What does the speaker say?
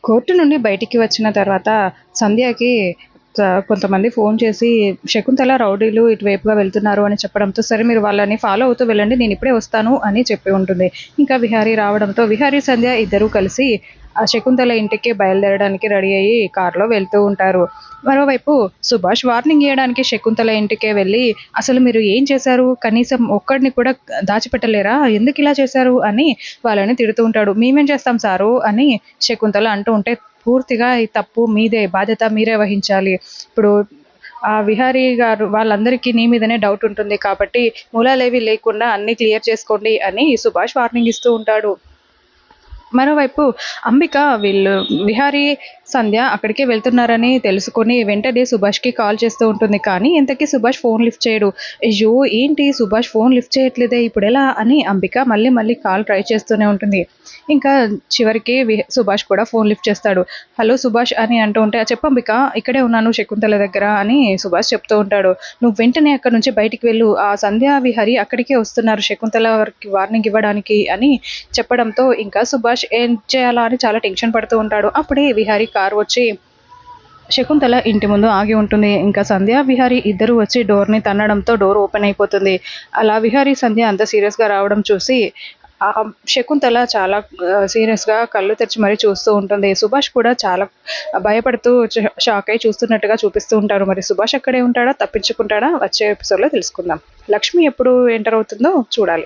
Court నుండి బయటికి వచ్చిన తర్వాత సంధ్యకి కొంతమంది ఫోన్ చేసి శకుంతల రౌడీలు ఇటువైపుగా వెళ్తున్నారు అని చెప్పడంతో సరే మీరు వాళ్ళని ఫాలో అవుతూ వెళ్ళండి నేను ఇప్పుడే వస్తాను అని చెప్పి ఉంటుంది. ఇంకా విహారీ రావడంతో విహారీ సంధ్య ఇద్దరూ కలిసి ఆ శకుంతల ఇంటికి బయలుదేరడానికి రెడీ అయ్యి కారులో వెళ్తూ ఉంటారు. మరోవైపు సుభాష్ వార్నింగ్ ఇయ్యడానికి శకుంతల ఇంటికే వెళ్ళి అసలు మీరు ఏం చేశారు? కనీసం ఒక్కడిని కూడా దాచిపెట్టలేరా? ఎందుకు ఇలా చేశారు? అని వాళ్ళని తిడుతూ ఉంటాడు. మేమేం చేస్తాం సారు అని శకుంతల అంటూ ఉంటే పూర్తిగా ఈ తప్పు మీదే, బాధ్యత మీరే వహించాలి. ఇప్పుడు ఆ విహారీ గారు వాళ్ళందరికీ నీ మీదనే డౌట్ ఉంటుంది కాబట్టి మూలాలేవి లేకుండా అన్నీ క్లియర్ చేసుకోండి అని సుభాష్ వార్నింగ్ ఇస్తూ ఉంటాడు. మరోవైపు అంబిక వీళ్ళు విహారీ, సంధ్య అక్కడికే వెళ్తున్నారని తెలుసుకొని వెంటనే సుభాష్‌కి కాల్ చేస్తూ ఉంటుంది. కానీ ఇంతకీ సుభాష్ ఫోన్ లిఫ్ట్ చేయడు. అయ్యో! ఏంటి సుభాష్ ఫోన్ లిఫ్ట్ చేయట్లేదే ఇప్పుడెలా అని అంబిక మళ్ళీ మళ్ళీ కాల్ ట్రై చేస్తూనే ఉంటుంది. ఇంకా చివరికి సుభాష్ కూడా ఫోన్ లిఫ్ట్ చేస్తాడు. హలో సుభాష్ అని అంటూ ఉంటే చెప్పు అంబిక ఇక్కడే ఉన్నాను శకుంతల దగ్గర అని సుభాష్ చెప్తూ ఉంటాడు. నువ్వు వెంటనే అక్కడి నుంచి బయటికి వెళ్ళు. ఆ సంధ్య, విహరి అక్కడికే వస్తున్నారు శకుంతలకి వార్నింగ్ ఇవ్వడానికి అని చెప్పడంతో ఇంకా సుభాష్ ఏం చేయాలా అని చాలా టెన్షన్ పడుతూ ఉంటాడు. అప్పుడే విహారీ కారు వచ్చి శకుంతల ఇంటి ముందు ఆగి ఉంటుంది. ఇంకా సంధ్య, విహారీ ఇద్దరు వచ్చి డోర్‌ని తన్నడంతో డోర్ ఓపెన్ అయిపోతుంది. అలా విహారీ, సంధ్య అంత సీరియస్‌గా రావడం చూసి శకుంతల చాలా సీరియస్‌గా కళ్ళు తెరిచి మరీ చూస్తూ ఉంటుంది. సుభాష్ కూడా చాలా భయపడుతూ షాక్ అయ్యి చూస్తున్నట్టుగా చూపిస్తూ ఉంటారు. మరి సుభాష్ అక్కడే ఉంటాడా? తప్పించుకుంటాడా? వచ్చే ఎపిసోడ్‌లో తెలుసుకుందాం. లక్ష్మి ఎప్పుడు ఎంటర్ అవుతుందో చూడాలి.